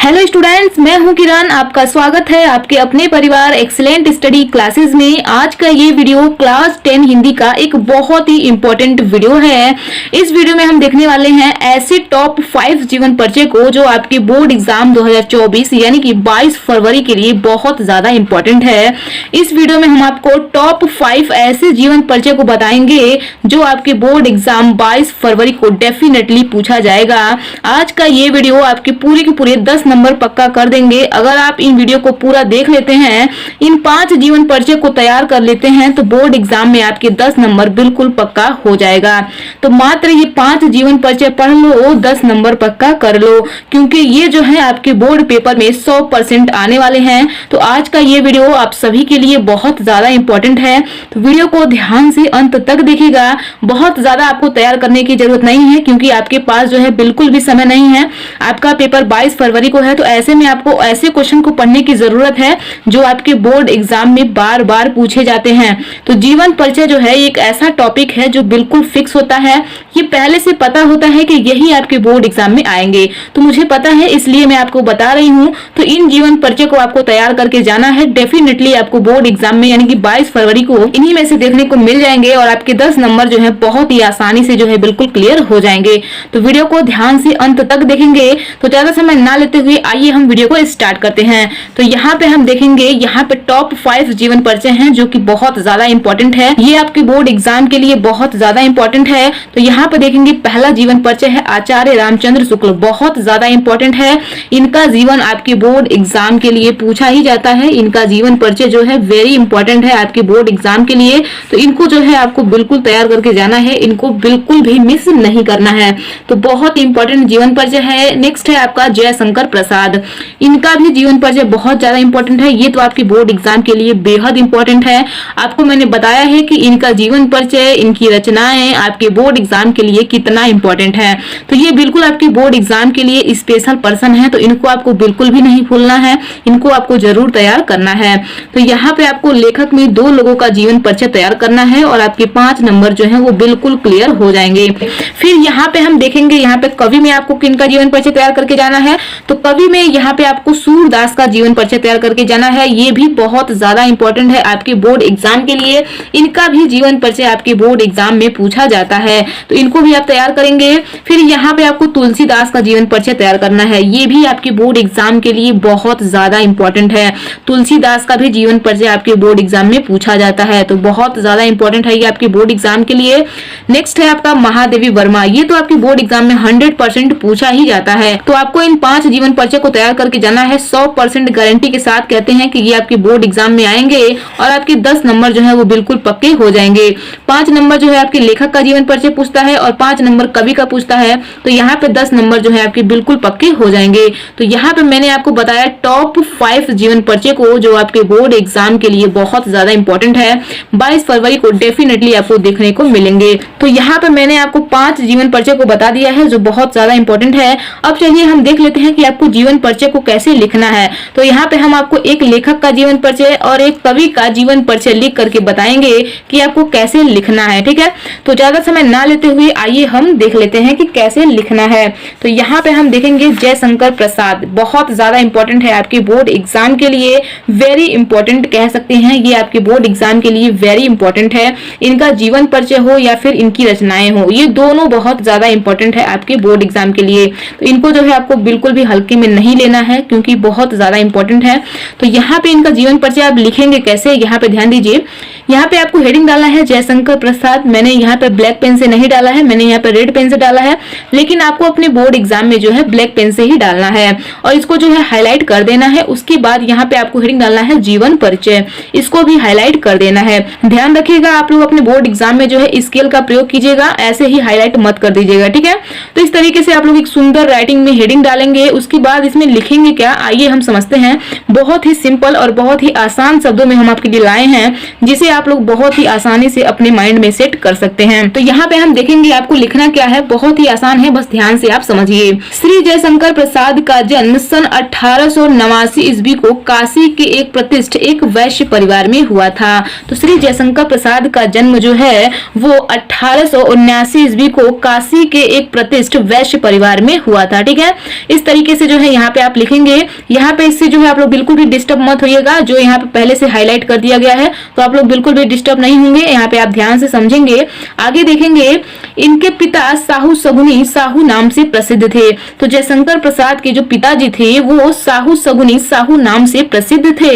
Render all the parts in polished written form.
Hello students, मैं हूं किरण। आपका स्वागत है आपके अपने परिवार एक्सीलेंट स्टडी क्लासेस में। आज का ये वीडियो क्लास 10 हिंदी का एक बहुत ही इम्पोर्टेंट वीडियो है। इस वीडियो में हम देखने वाले हैं ऐसे टॉप 5 जीवन परिचय को जो आपके बोर्ड एग्जाम 2024 यानी कि 22 फरवरी के लिए बहुत ज्यादा इम्पोर्टेंट है। इस वीडियो में हम आपको टॉप 5 ऐसे जीवन परिचय को बताएंगे जो आपके बोर्ड एग्जाम 22 फरवरी को डेफिनेटली पूछा जाएगा। आज का ये वीडियो आपके पूरे के पूरे 10 नंबर पक्का कर देंगे। अगर आप इन वीडियो को पूरा देख लेते हैं, इन 5 जीवन परिचय को तैयार कर लेते हैं तो बोर्ड एग्जाम में आपके 10 नंबर बिल्कुल पक्का हो जाएगा। तो मात्र ये 5 जीवन परिचय पढ़ लो, 10 नंबर पक्का कर लो, क्योंकि ये जो है आपके बोर्ड पेपर में 100% आने वाले हैं। तो आज का ये वीडियो आप सभी के लिए बहुत ज्यादा इंपॉर्टेंट है, तो वीडियो को ध्यान से अंत तक देखिएगा। बहुत ज्यादा आपको तैयार करने की जरूरत नहीं है, क्योंकि आपके पास जो है बिल्कुल भी समय नहीं है। आपका पेपर 22 फरवरी को है, तो ऐसे में आपको ऐसे क्वेश्चन को पढ़ने की जरूरत है जो आपके बोर्ड एग्जाम में बार बार पूछे जाते हैं। तो जीवन परिचय जो है एक ऐसा टॉपिक है जो बिल्कुल फिक्स होता है। ये पहले से पता होता है कि यही आपके बोर्ड एग्जाम में आएंगे, तो मुझे पता है इसलिए मैं आपको बता रही हूँ। तो इन जीवन परिचय को आपको तैयार करके जाना है। डेफिनेटली आपको बोर्ड एग्जाम में यानी कि 22 फरवरी को इन्हीं में से देखने को मिल जाएंगे और आपके 10 नंबर जो है बहुत ही आसानी से जो है बिल्कुल क्लियर हो जाएंगे। तो वीडियो को ध्यान से अंत तक देखेंगे। तो ज्यादा समय ना लेते हुए आइए हम वीडियो को स्टार्ट करते हैं। तो यहाँ पे हम देखेंगे, यहाँ पे टॉप 5 जीवन परिचय हैं जो कि बहुत ज्यादा इंपॉर्टेंट है। ये आपके बोर्ड एग्जाम के लिए बहुत ज्यादा इंपॉर्टेंट है। तो यहाँ पे देखेंगे पहला जीवन परिचय है आचार्य रामचंद्र शुक्ल। बहुत ज्यादा इंपॉर्टेंट है। इनका जीवन आपके बोर्ड एग्जाम के लिए पूछा ही जाता है। इनका जीवन परिचय जो है वेरी इंपॉर्टेंट है आपके बोर्ड एग्जाम के लिए। तो इनको जो है आपको बिल्कुल तैयार करके जाना है, इनको बिल्कुल भी मिस नहीं करना है। तो बहुत इंपॉर्टेंट जीवन परिचय है। नेक्स्ट है आपका जयशंकर प्रसाद। इनका भी जीवन परिचय बहुत ज्यादा इंपॉर्टेंट है। ये तो आपके बोर्ड एग्जाम के लिए बेहद इंपॉर्टेंट है। आपको मैंने बताया है कि इनका जीवन परिचय, इनकी रचनाएं आपके बोर्ड एग्जाम के लिए कितना इंपॉर्टेंट है। तो ये बिल्कुल आपके बोर्ड एग्जाम के लिए स्पेशल पर्सन है। तो इनको आपको बिल्कुल भी नहीं भूलना है, इनको आपको जरूर तैयार करना है। तो यहाँ पे आपको लेखक में 2 लोगों का जीवन परिचय तैयार करना है और आपके 5 नंबर जो है वो बिल्कुल क्लियर हो जाएंगे। फिर यहाँ पे हम देखेंगे, यहाँ पे कवि में आपको किनका जीवन परिचय तैयार करके जाना है। तो कवि में यहाँ पे आपको सूरदास का जीवन परिचय तैयार करके जाना है। ये भी बहुत ज्यादा इंपॉर्टेंट है आपके बोर्ड एग्जाम के लिए। इनका भी जीवन परिचय आपके बोर्ड एग्जाम में पूछा जाता है, तो इनको भी आप तैयार करेंगे। फिर यहाँ पे आपको तुलसीदास का जीवन परिचय तैयार करना है। ये भी आपके बोर्ड एग्जाम के लिए बहुत ज्यादा इंपॉर्टेंट है। तुलसीदास का भी जीवन परिचय आपके बोर्ड एग्जाम में पूछा जाता है, तो बहुत ज्यादा इंपॉर्टेंट है ये आपके बोर्ड एग्जाम के लिए। नेक्स्ट है आपका महादेवी वर्मा। ये तो आपके बोर्ड एग्जाम में 100% पूछा ही जाता है। तो आपको इन 5 जीवन परिचय को तैयार करके जाना है। 100% गारंटी के साथ कहते हैं कि ये आपके बोर्ड एग्जाम में आएंगे और आपके 10 नंबर जो है वो बिल्कुल पक्के हो जाएंगे। 5 नंबर जो है आपके लेखक का जीवन परिचय पूछता है और 5 नंबर कवि का पूछता है। तो यहाँ पे 10 नंबर जो है आपके बिल्कुल पक्के हो जाएंगे। तो यहाँ पे मैंने आपको बताया टॉप 5 जीवन परिचय को जो आपके बोर्ड एग्जाम के लिए बहुत ज्यादा इंपॉर्टेंट है। 22 फरवरी को डेफिनेटली आपको देखने को मिलेंगे। तो यहाँ पे मैंने आपको 5 जीवन परिचय को बता दिया है जो बहुत ज्यादा इंपॉर्टेंट है। अब चलिए हम देख लेते हैं कि आपको जीवन परिचय को कैसे लिखना है। तो यहाँ पे हम आपको एक लेखक का जीवन परिचय और एक कवि का जीवन परिचय लिख करके बताएंगे कि आपको कैसे लिखना है, ठीक है। तो ज्यादा समय ना लेते हुए आइए हम देख लेते हैं कि कैसे लिखना है। तो यहाँ पे हम देखेंगे जयशंकर प्रसाद। बहुत ज्यादा इंपॉर्टेंट है आपके बोर्ड एग्जाम के लिए, वेरी इंपॉर्टेंट कह सकते हैं। ये आपके बोर्ड एग्जाम के लिए वेरी इंपॉर्टेंट है। इनका जीवन परिचय हो या फिर इनकी रचनाएं हो, ये दोनों बहुत ज्यादा इंपॉर्टेंट है आपके बोर्ड एग्जाम के लिए। तो इनको जो है आपको बिल्कुल भी हल्के में नहीं लेना है, क्योंकि बहुत ज्यादा इंपॉर्टेंट है। तो यहाँ पे इनका जीवन परिचय आप लिखेंगे कैसे, यहाँ पे ध्यान दीजिए। यहाँ पे आपको हेडिंग डालना है जयशंकर प्रसाद। मैंने यहाँ पे ब्लैक पेन से नहीं डाला है, मैंने यहाँ पे रेड पेन से डाला है, लेकिन आपको अपने बोर्ड एग्जाम में जो है ब्लैक पेन से ही डालना है और इसको जो है हाईलाइट कर देना है। उसके बाद यहाँ पे आपको हेडिंग डालना है जीवन परिचय, इसको भी हाईलाइट कर देना है। ध्यान रखिएगा आप लोग अपने बोर्ड एग्जाम में जो है स्केल का प्रयोग कीजिएगा, ऐसे ही हाईलाइट मत कर दीजिएगा, ठीक है। तो इस तरीके से आप लोग एक सुंदर राइटिंग में हेडिंग डालेंगे। उसके बाद इसमें लिखेंगे क्या, आइए हम समझते हैं। बहुत ही सिंपल और बहुत ही आसान शब्दों में हम आपके लिए लाए हैं, जिसे आप लोग बहुत ही आसानी से अपने माइंड में सेट कर सकते हैं। तो यहाँ पे हम देखेंगे आपको लिखना क्या है, बहुत ही आसान है, बस ध्यान से आप समझिए। श्री जयशंकर प्रसाद का जन्म सन 1889 ईस्वी को काशी के एक प्रतिष्ठित एक वैश्य परिवार में हुआ था। तो श्री जयशंकर प्रसाद का जन्म जो है वो 1879 ईस्वी को काशी के एक प्रतिष्ठित वैश्य परिवार में हुआ था, ठीक है। इस तरीके से जो जो है यहाँ पे आप लिखेंगे। यहाँ पे इससे जो है आप लोग बिल्कुल भी डिस्टर्ब मत होइएगा, जो यहाँ पे पहले से हाईलाइट कर दिया गया है, तो आप लोग बिल्कुल भी डिस्टर्ब नहीं होंगे। यहाँ पे आप ध्यान से समझेंगे। आगे देखेंगे, इनके पिता साहू सगुनी साहू नाम से प्रसिद्ध थे। तो जयशंकर प्रसाद के जो पिताजी थे वो साहू सगुनी साहू नाम से प्रसिद्ध थे।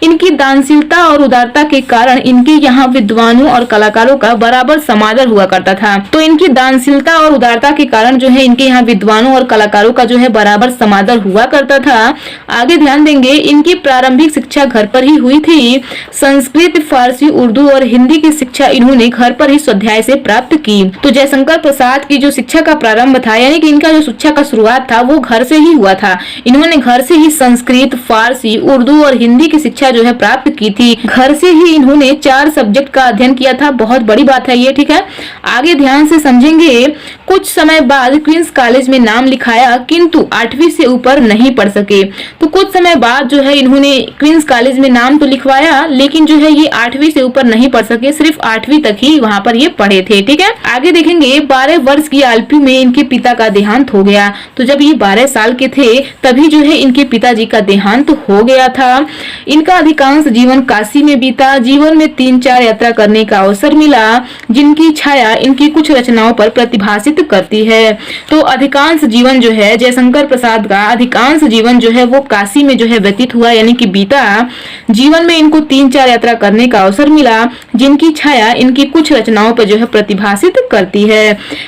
इनकी दानशीलता और उदारता के कारण इनके यहाँ विद्वानों और कलाकारों का बराबर समादर हुआ करता था। तो इनकी दानशीलता और उदारता के कारण जो है इनके यहाँ विद्वानों और कलाकारों का जो है बराबर समादर हुआ करता था। आगे ध्यान देंगे, इनकी प्रारंभिक शिक्षा घर पर ही हुई थी। संस्कृत, फारसी, उर्दू और हिंदी की शिक्षा इन्होंने घर पर ही स्वाध्याय से प्राप्त की। तो जयशंकर प्रसाद की जो शिक्षा का प्रारंभ था, यानी कि इनका जो शिक्षा का शुरुआत था वो घर से ही हुआ था। इन्होंने घर से ही संस्कृत, फारसी, उर्दू और हिंदी की शिक्षा जो है प्राप्त की थी। घर से ही इन्होंने 4 सब्जेक्ट का अध्ययन किया था। बहुत बड़ी बात है ये, ठीक है। आगे ध्यान से समझेंगे, कुछ समय बाद क्वींस कॉलेज में नाम लिखाया, किंतु 8वीं से ऊपर नहीं पढ़ सके। तो कुछ समय बाद जो है इन्होंने क्वींस कॉलेज में नाम तो लिखवाया, लेकिन जो है ये 8वीं से ऊपर नहीं पढ़ सके, सिर्फ 8वीं तक ही वहां पर ये पढ़े थे, ठीक है। आगे देखेंगे, 12 वर्ष की आयु में इनके पिता का देहांत हो गया। तो जब ये 12 साल के थे तभी जो है इनके पिताजी का देहांत हो गया था। इनका अधिकांश जीवन काशी में बीता। जीवन में 3-4 यात्रा करने का अवसर मिला, जिनकी छाया इनकी कुछ रचनाओं पर प्रतिभासित करती है। तो अधिकांश जीवन जो है जयशंकर प्रसाद का, अधिकांश जीवन जो है वो काशी में जो है व्यतीत हुआ, यानी कि बीता। जीवन में इनको 3-4 यात्रा करने का अवसर मिला, जिनकी छाया इनकी कुछ रचनाओं पर जो है प्रतिभासित करती है।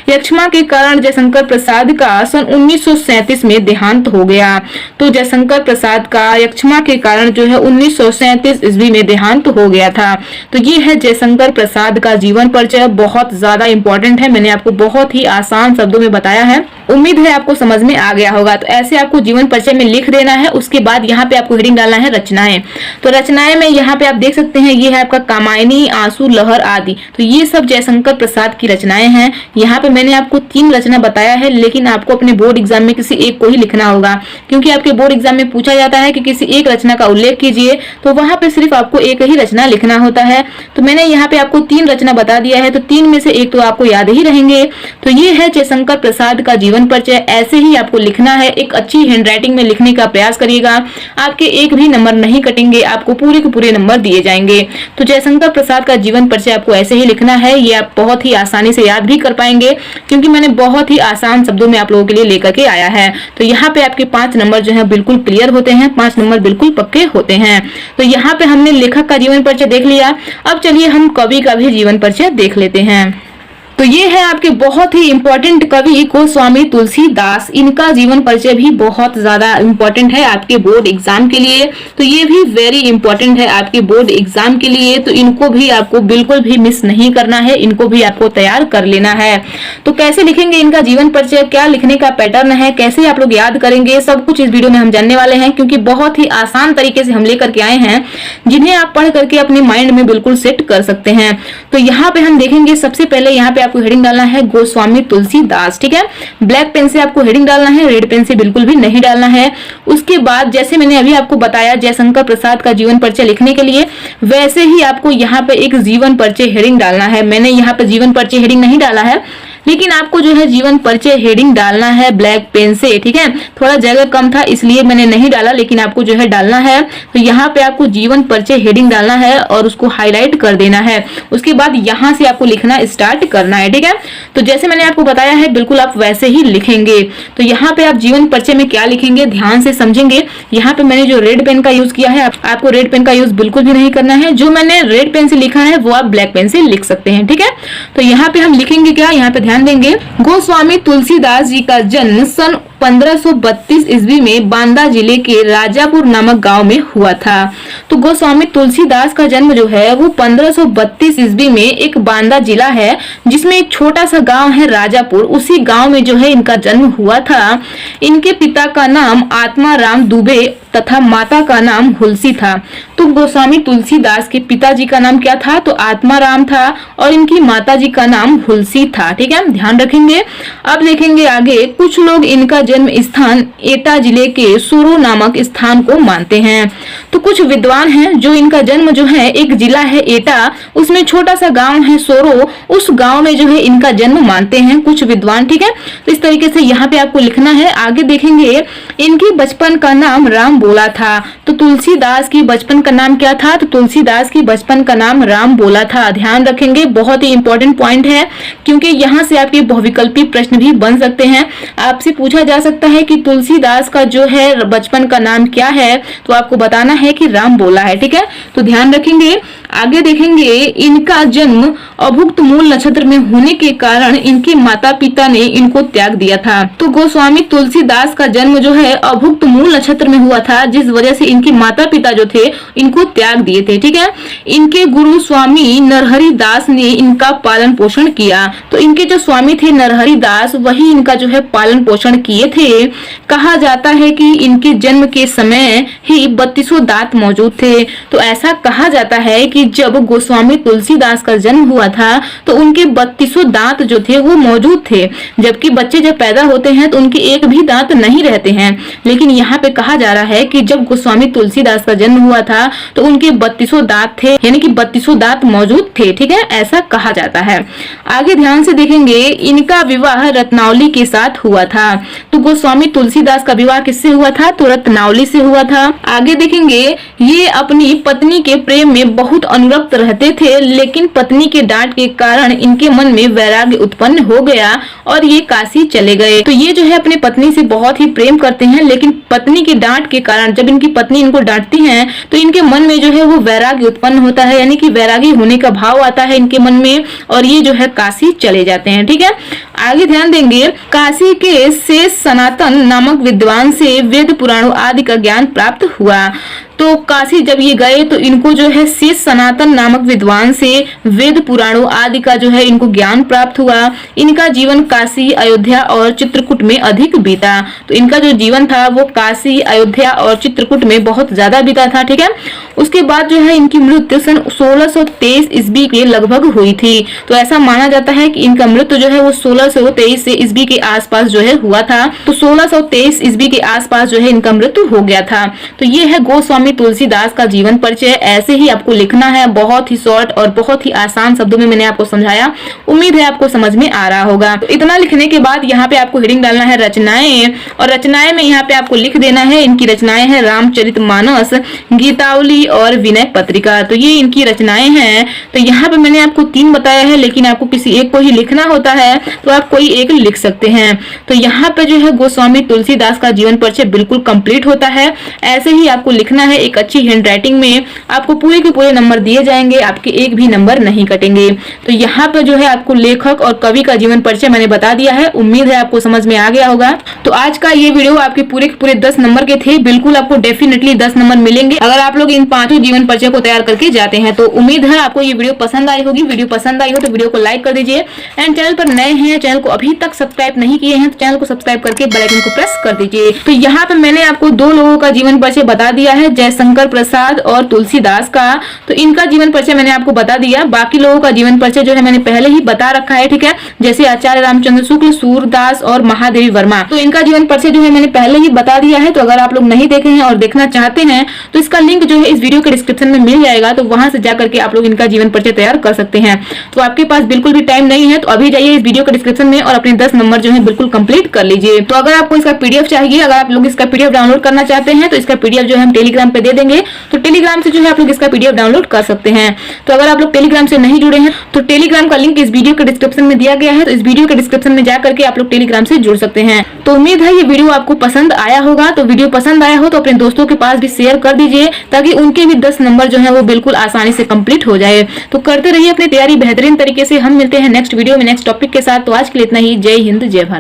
यक्ष्मा के कारण जयशंकर प्रसाद का सन 1937 में देहांत हो गया। तो जयशंकर प्रसाद का यक्ष्मा के कारण जो है 1937 ईस्वी में देहांत हो गया था। तो ये है जयशंकर प्रसाद का जीवन परिचय। बहुत ज्यादा इंपॉर्टेंट है, मैंने आपको बहुत ही आसान शब्दों में बताया है। उम्मीद है आपको समझ में आ गया होगा। तो ऐसे आपको जीवन परिचय में लिख देना है। उसके बाद यहाँ पे आपको हेडिंग डालना है रचनाएं। तो रचनाएं में यहाँ पे आप देख सकते हैं, ये है आपका कामायनी, आंसू, लहर आदि। तो ये सब जयशंकर प्रसाद की रचनाएं हैं। यहाँ पे मैंने आपको 3 रचना बताया है, लेकिन आपको अपने बोर्ड एग्जाम में किसी एक को ही लिखना होगा, क्योंकि आपके बोर्ड एग्जाम में पूछा जाता है कि किसी एक रचना का उल्लेख कीजिए। तो वहां पे सिर्फ आपको एक ही रचना लिखना होता है। तो मैंने यहाँ पे आपको 3 रचना बता दिया है, तो 3 में से एक तो आपको याद ही रहेंगे। तो ये है जयशंकर प्रसाद का जीवन परिचय। ऐसे ही आपको लिखना है। एक अच्छी हैंडराइटिंग में लिखने का प्रयास करिएगा। आपके एक भी नंबर नहीं कटेंगे, आपको पूरे के पूरे नंबर दिए जाएंगे। तो जयशंकर प्रसाद का जीवन परिचय आपको ऐसे ही लिखना है। ये आप बहुत ही आसानी से याद भी कर पाएंगे, क्योंकि मैंने बहुत ही आसान शब्दों में आप लोगों के लिए लेकर के आया है। तो यहाँ पे आपके 5 नंबर जो है बिल्कुल क्लियर होते हैं, 5 नंबर बिल्कुल पक्के होते हैं। तो यहाँ पे हमने लेखक का जीवन परिचय देख लिया। अब चलिए हम कवि का भी जीवन परिचय देख लेते हैं। तो ये है आपके बहुत ही इंपॉर्टेंट कवि गोस्वामी तुलसीदास। इनका जीवन परिचय भी बहुत ज्यादा इंपॉर्टेंट है आपके बोर्ड एग्जाम के लिए। तो ये भी वेरी इंपॉर्टेंट है आपके बोर्ड एग्जाम के लिए। तो इनको भी आपको बिल्कुल भी मिस नहीं करना है, इनको भी आपको तैयार कर लेना है। तो कैसे लिखेंगे इनका जीवन परिचय, क्या लिखने का पैटर्न है, कैसे आप लोग याद करेंगे, सब कुछ इस वीडियो में हम जानने वाले हैं, क्योंकि बहुत ही आसान तरीके से हम लेकर के आए हैं, जिन्हें आप पढ़ करके अपने माइंड में बिल्कुल सेट कर सकते हैं। तो यहाँ पे हम देखेंगे, सबसे पहले यहाँ पे आपको हेडिंग डालना है गोस्वामी तुलसीदास, ठीक है। ब्लैक पेन से आपको हेडिंग डालना है, रेड पेन से बिल्कुल भी नहीं डालना है। उसके बाद जैसे मैंने अभी आपको बताया जयशंकर प्रसाद का जीवन परिचय लिखने के लिए, वैसे ही आपको यहाँ पे एक जीवन परिचय हेडिंग डालना है। मैंने यहाँ पे जीवन परिचय हेडिंग नहीं डाला है, लेकिन आपको जो है जीवन परिचय हेडिंग डालना है ब्लैक पेन से, ठीक है। थोड़ा जगह कम था इसलिए मैंने नहीं डाला, लेकिन आपको जो है डालना है। तो यहाँ पे आपको जीवन परिचय हेडिंग डालना है और उसको हाईलाइट कर देना है। उसके बाद यहाँ से आपको लिखना स्टार्ट करना है, ठीक है। तो जैसे मैंने आपको बताया है बिल्कुल आप वैसे ही लिखेंगे। तो यहाँ पे आप जीवन परिचय में क्या लिखेंगे ध्यान से समझेंगे। यहाँ पे मैंने जो रेड पेन का यूज किया है, आपको रेड पेन का यूज बिल्कुल भी नहीं करना है। जो मैंने रेड पेन से लिखा है वो आप ब्लैक पेन से लिख सकते हैं, ठीक है। तो यहाँ पे हम लिखेंगे क्या, यहाँ पे ध्यान देंगे, गोस्वामी तुलसीदास जी का जन्म सन 1532 ईस्वी में बांदा जिले के राजापुर नामक गांव में हुआ था। तो गोस्वामी तुलसीदास का जन्म जो है वो 1532 ईस्वी में एक बांदा जिला है, जिसमें एक छोटा सा गांव है राजापुर, उसी गांव में जो है इनका जन्म हुआ था। इनके पिता का नाम आत्मा राम दुबे तथा माता का नाम हुलसी था। तो गोस्वामी तुलसीदास के पिताजी का नाम क्या था? तो आत्माराम था और इनकी माताजी का नाम हुलसी था। ठीक है, ध्यान रखेंगे। अब देखेंगे आगे, कुछ लोग इनका जन्म स्थान एटा जिले के सोरो नामक स्थान को मानते हैं। तो कुछ विद्वान हैं जो इनका जन्म जो है, एक जिला है एटा, उसमें छोटा सा गांव है सोरो, उस गांव में जो है इनका जन्म मानते हैं कुछ विद्वान। ठीक है, तो इस तरीके से यहाँ पे आपको लिखना है। आगे देखेंगे, इनकी बचपन का नाम राम बोला था। तो तुलसीदास की बचपन का नाम क्या था? तो तुलसीदास की बचपन का नाम राम बोला था। ध्यान रखेंगे, बहुत ही इंपॉर्टेंट पॉइंट है, क्योंकि यहाँ से आपके बहुविकल्पी प्रश्न भी बन सकते हैं। आपसे पूछा जा सकता है कि तुलसीदास का जो है बचपन का नाम क्या है, तो आपको बताना है कि राम बोला है। ठीक है, तो ध्यान रखेंगे। आगे देखेंगे, इनका जन्म अभुक्त मूल नक्षत्र में होने के कारण इनके माता पिता ने इनको त्याग दिया था। तो गोस्वामी तुलसीदास का जन्म जो है अभुक्त मूल नक्षत्र में हुआ था, जिस वजह से इनके माता पिता जो थे इनको त्याग दिए थे। ठीक है, इनके गुरु स्वामी नरहरि दास ने इनका पालन पोषण किया। तो इनके जो स्वामी थे नरहरि दास, वही इनका जो है पालन पोषण किए थे। कहा जाता है कि इनके जन्म के समय ही 32 दांत मौजूद थे। तो ऐसा कहा जाता है कि जब गोस्वामी तुलसीदास का जन्म हुआ था तो उनके 32 दांत जो थे वो मौजूद थे, जबकि बच्चे जब पैदा होते हैं तो उनके एक भी दांत नहीं रहते हैं। लेकिन यहाँ पे कहा जा रहा है कि जब गोस्वामी तुलसीदास का जन्म हुआ था तो उनके 32 दांत थे, यानी कि 32 दांत मौजूद थे। ठीक है, ऐसा कहा जाता है। आगे ध्यान से देखेंगे, इनका विवाह रत्नावली के साथ हुआ था। तो गोस्वामी तुलसीदास का विवाह किससे हुआ था? तो रत्नावली से हुआ था। आगे देखेंगे, ये अपनी पत्नी के प्रेम में बहुत अनुरक्त रहते थे, लेकिन पत्नी के डांट के कारण इनके मन में वैराग्य उत्पन्न हो गया और ये काशी चले गए। तो ये जो है अपने पत्नी से बहुत ही प्रेम करते हैं, लेकिन पत्नी की डांट के कारण, जब इनकी पत्नी इनको डांटती हैं तो इनके मन में जो है वो वैराग्य उत्पन्न होता है, यानी कि वैरागी होने का भाव आता है इनके मन में, और ये जो है काशी चले जाते हैं। ठीक है, आगे ध्यान देंगे, काशी के शेष सनातन नामक विद्वान से वेद पुराणों आदि का ज्ञान प्राप्त हुआ। तो काशी जब ये गए तो इनको जो है शेष सनातन नामक विद्वान से वेद पुराणों आदि का जो है इनको ज्ञान प्राप्त हुआ। इनका जीवन काशी, अयोध्या और चित्रकूट में अधिक बीता। तो इनका जो जीवन था वो काशी, अयोध्या और चित्रकूट में बहुत ज्यादा बीता था। ठीक है, उसके बाद जो है इनकी मृत्यु सन 1623 ईस्वी के लगभग हुई थी। तो ऐसा माना जाता है कि इनका मृत्यु जो है वो 1623 से ईस्वी के आसपास जो है हुआ था। तो 1623 ईस्वी के आसपास जो है इनका मृत्यु हो गया था। तो ये है गोस्वामी तुलसीदास का जीवन परिचय। ऐसे ही आपको लिखना है, बहुत ही शॉर्ट और बहुत ही आसान शब्दों में मैंने आपको समझाया। उम्मीद है आपको समझ में आ रहा होगा। तो इतना लिखने के बाद यहाँ पे आपको हेडिंग डालना है रचनाएं, और रचनाएं में यहाँ पे आपको लिख देना है, इनकी रचनाएं हैं रामचरितमानस, गीतावली और विनय पत्रिका। तो ये इनकी रचनाएं हैं। तो यहाँ पे मैंने आपको 3 बताया है, लेकिन आपको किसी एक को ही लिखना होता है, तो आप कोई एक लिख सकते हैं। तो यहाँ पे जो है गोस्वामी तुलसीदास का जीवन परिचय बिल्कुल कंप्लीट होता है। ऐसे ही आपको लिखना है, एक अच्छी हैंडराइटिंग में। आपको पूरे के पूरे नंबर दिए जाएंगे, आपके एक भी नंबर नहीं कटेंगे। तो यहाँ पे जो है आपको लेखक और कवि का जीवन परिचय मैंने बता दिया है। उम्मीद है आपको समझ में आ गया होगा। तो आज का ये वीडियो आपके पूरे के पूरे 10 नंबर के थे। बिल्कुल आपको डेफिनेटली 10 नंबर मिलेंगे अगर आप लोग इन 5 जीवन परिचय को तैयार करके जाते हैं। तो उम्मीद है आपको ये वीडियो पसंद आई होगी। वीडियो पसंद आई हो तो वीडियो को लाइक कर दीजिए, एंड चैनल पर नए हैं, चैनल को अभी तक सब्सक्राइब नहीं किए हैं तो चैनल को सब्सक्राइब करके बेल आइकन को प्रेस कर दीजिए। तो यहाँ पे मैंने आपको 2 लोगों का जीवन परिचय बता दिया है, जयशंकर प्रसाद और तुलसीदास का। तो इनका जीवन परिचय मैंने आपको बता दिया। बाकी लोगों का जीवन परिचय जो है मैंने पहले ही बता रखा है। ठीक है, जैसे आचार्य रामचंद्र शुक्ल, सूरदास और महादेवी वर्मा, तो इनका जीवन परिचय जो है मैंने पहले ही बता दिया है। तो अगर आप लोग नहीं देखे हैं और देखना चाहते हैं तो इसका लिंक जो है इस वीडियो के डिस्क्रिप्शन में मिल जाएगा। तो वहां से जाकर के आप लोग इनका जीवन परिचय तैयार कर सकते हैं। तो आपके पास बिल्कुल भी टाइम नहीं है तो अभी जाइए इस वीडियो के डिस्क्रिप्शन में और अपने 10 नंबर जो है बिल्कुल कंप्लीट कर लीजिए। तो अगर आपको इसका पीडीएफ चाहिए, अगर आप लोग इसका पीडीएफ डाउनलोड करना चाहते हैं तो इसका पीडीएफ जो है हम टेलीग्राम पे दे देंगे। तो टेलीग्राम से जो है आप लोग इसका पीडीएफ डाउनलोड कर सकते हैं। तो अगर आप लोग टेलीग्राम से नहीं जुड़े हैं तो टेलीग्राम का लिंक इस वीडियो के डिस्क्रिप्शन में दिया गया है। तो इस वीडियो के डिस्क्रिप्शन में जाकर के आप लोग टेलीग्राम से जुड़ सकते हैं। तो उम्मीद है ये वीडियो आपको पसंद आया होगा। तो वीडियो पसंद आया हो तो अपने दोस्तों के पास भी शेयर कर दीजिए, ताकि उनके भी 10 नंबर जो है वो बिल्कुल आसानी से कंप्लीट हो जाए। तो करते रहिए अपनी तैयारी बेहतरीन तरीके से। हम मिलते हैं नेक्स्ट वीडियो में नेक्स्ट टॉपिक के साथ। तो आज के लिए इतना ही। जय हिंद, जय भारत।